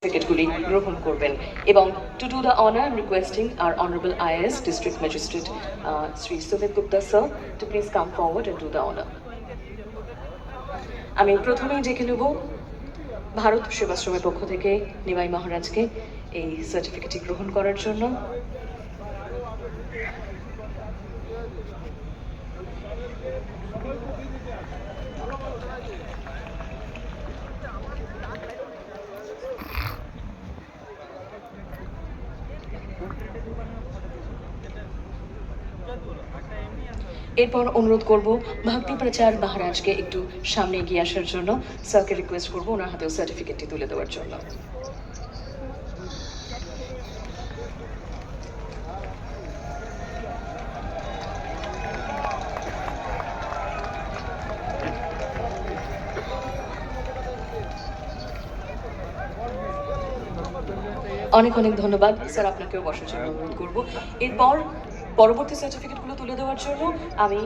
সার্টিফিকেটগুলি গ্রহণ করবেন এবং to do the honour I am requesting our honourable IAS district magistrate Shri Sumit Gupta sir to please come forward and do the honour. আমি প্রথমেই ডেকে নেব ভারত সেবাশ্রমের পক্ষ থেকে নিমাই মহারাজকে এই সার্টিফিকেটটি গ্রহণ করার জন্য। এরপর অনুরোধ করব ভক্তি প্রচার মহারাজকে একটু সামনে এগিয়ে আসার জন্য। স্যারকে রিকোয়েস্ট করবো ওনার হাতেও সার্টিফিকেটটি তুলে দেওয়ার জন্য। অনেক অনেক ধন্যবাদ স্যার, আপনাকেও বসার জন্য অনুরোধ করবো। এরপর পরবর্তী সার্টিফিকেটগুলো তুলে দেওয়ার জন্য আমি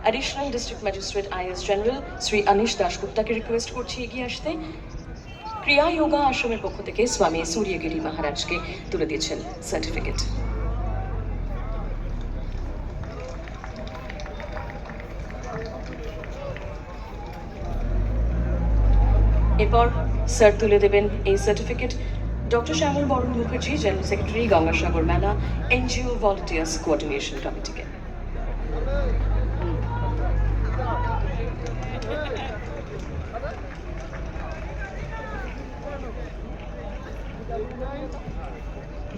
additional district magistrate IAS general Shri Anish দাশগুপ্তাকে রিকোয়েস্ট করছি এগিয়ে আসতে। ক্রিয়া যোগা আশ্রমের পক্ষ থেকে স্বামী সূর্যগিরি মহারাজকে তুলে দিয়েছেন সার্টিফিকেট। এরপর স্যার তুলে দেবেন এই সার্টিফিকেট ডক্টর শ্যামল বরণ মুখার্জি, জেনারেল সেক্রেটারি, গঙ্গাসাগর মেলা এনজিও ভলান্টিয়ার্স কোঅর্ডিনেশন কমিটিকে।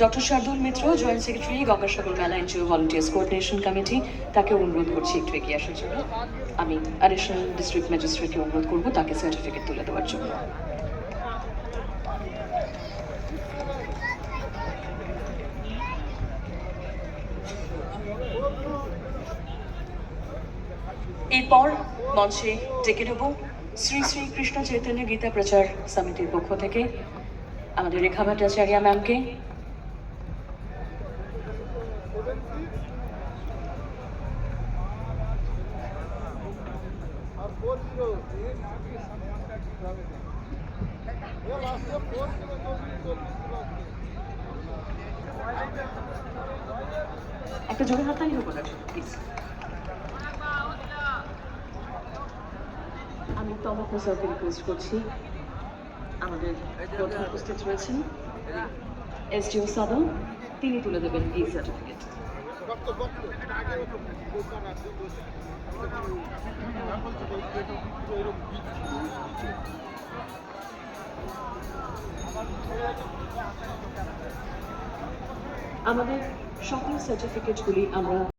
ডক্টর শার্দুল মিত্র, জয়েন্ট সেক্রেটারি, গঙ্গাসাগর মেলা এনজিও ভলান্টিয়ার্স কোঅর্ডিনেশন কমিটি, তাকে অনুরোধ করছি একটু এগিয়ে আসার জন্য। আমি অ্যাডিশনাল ডিস্ট্রিক্ট ম্যাজিস্ট্রেটকে অনুরোধ করবো তাকে সার্টিফিকেট তুলে দেওয়ার জন্য। এরপর মঞ্চে ডেকে নেব শ্রী শ্রী কৃষ্ণ চৈতন্য গীতা প্রচার সমিতির পক্ষ থেকে আমাদের রেখা ভট্টাচার্য ম্যামকে। একটা জোরে হাততালি হোক ওনার জন্য প্লিজ। আমি তমক স্যারকে রিকোয়েস্ট করছি, আমাদের প্রধান উপস্থিত রয়েছেন এসডিও সাদম, তিনি তুলে দেবেন এই সার্টিফিকেট। আমাদের সকল সার্টিফিকেটগুলি আমরা